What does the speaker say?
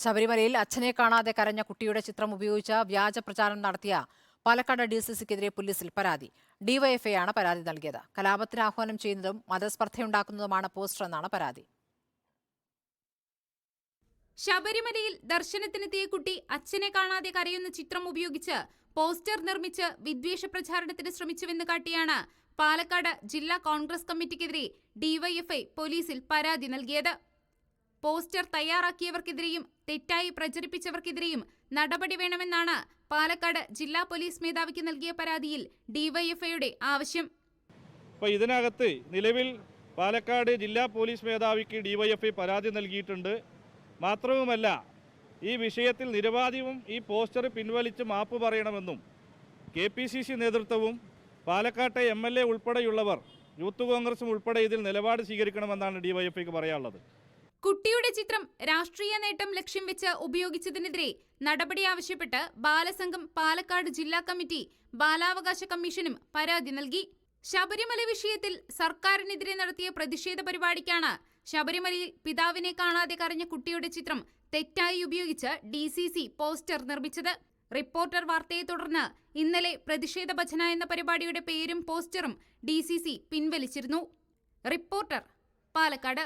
ശബരിമലയിൽ അച്ഛനെ കാണാതെ കരഞ്ഞ കുട്ടിയുടെ ചിത്രം ഉപയോഗിച്ച് വ്യാജ പ്രചാരണം നടത്തിയ പാലക്കാട് DCCക്കെതിരെ പോലീസിൽ പരാതി. ഡിവൈഎഫ്ഐയാണ് പരാതി നൽകിയത്. കലാപത്തിന് ആഹ്വാനം ചെയ്യുന്നതും മതസ്പർദ്ധയുണ്ടാക്കുന്നതുമാണ് പോസ്റ്റർ എന്നാണ് പരാതി. ശബരിമലയിൽ ദർശനത്തിനെത്തിയ കുട്ടി അച്ഛനെ കാണാതെ കരയുന്ന ചിത്രം ഉപയോഗിച്ച് പോസ്റ്റർ നിർമ്മിച്ച് വിദ്വേഷ പ്രചാരണത്തിന് ശ്രമിച്ചുവെന്ന് കാട്ടിയാണ് പാലക്കാട് ജില്ലാ കോൺഗ്രസ് കമ്മിറ്റിക്കെതിരെ ഡിവൈഎഫ്ഐ പോലീസിൽ പരാതി നൽകിയത്. പോസ്റ്റർ തയ്യാറാക്കിയവർക്കെതിരെയും തെറ്റായി പ്രചരിപ്പിച്ചവർക്കെതിരെയും നടപടി വേണമെന്നാണ് പാലക്കാട് ജില്ലാ പോലീസ് മേധാവിക്ക് നൽകിയ പരാതിയിൽ ഡിവൈഎഫ്ഐയുടെ ആവശ്യം. ഇതിനകത്ത് നിലവിൽ പാലക്കാട് ജില്ലാ പോലീസ് മേധാവിക്ക് ഡിവൈഎഫ്ഐ പരാതി നൽകിയിട്ടുണ്ട്. മാത്രവുമല്ല, ഈ വിഷയത്തിൽ നിരവധിയും ഈ പോസ്റ്റർ പിൻവലിച്ച് മാപ്പ് പറയണമെന്നും KPCC നേതൃത്വവും പാലക്കാട്ടെ MLA ഉൾപ്പെടെയുള്ളവർ യൂത്ത് കോൺഗ്രസും ഉൾപ്പെടെ ഇതിൽ നിലപാട് സ്വീകരിക്കണമെന്നാണ് ഡിവൈഎഫ്ഐക്ക് പറയാനുള്ളത്. കുട്ടിയുടെ ചിത്രം രാഷ്ട്രീയ നേട്ടം ലക്ഷ്യം വെച്ച് ഉപയോഗിച്ചതിനെതിരെ നടപടി ആവശ്യപ്പെട്ട് ബാലസംഘം പാലക്കാട് ജില്ലാ കമ്മിറ്റി ബാലാവകാശ കമ്മീഷനും പരാതി നൽകി. ശബരിമല വിഷയത്തിൽ സർക്കാരിനെതിരെ നടത്തിയ പ്രതിഷേധ പരിപാടിക്കാണ് ശബരിമലയിൽ പിതാവിനെ കാണാതെ കരഞ്ഞ കുട്ടിയുടെ ചിത്രം തെറ്റായി ഉപയോഗിച്ച് DCC പോസ്റ്റർ നിർമ്മിച്ചത്. റിപ്പോർട്ടർ വാർത്തയെ തുടർന്ന് ഇന്നലെ പ്രതിഷേധ ഭജന എന്ന പരിപാടിയുടെ പേരും പോസ്റ്ററും DCC പിൻവലിച്ചിരുന്നു. റിപ്പോർട്ടർ, പാലക്കാട്.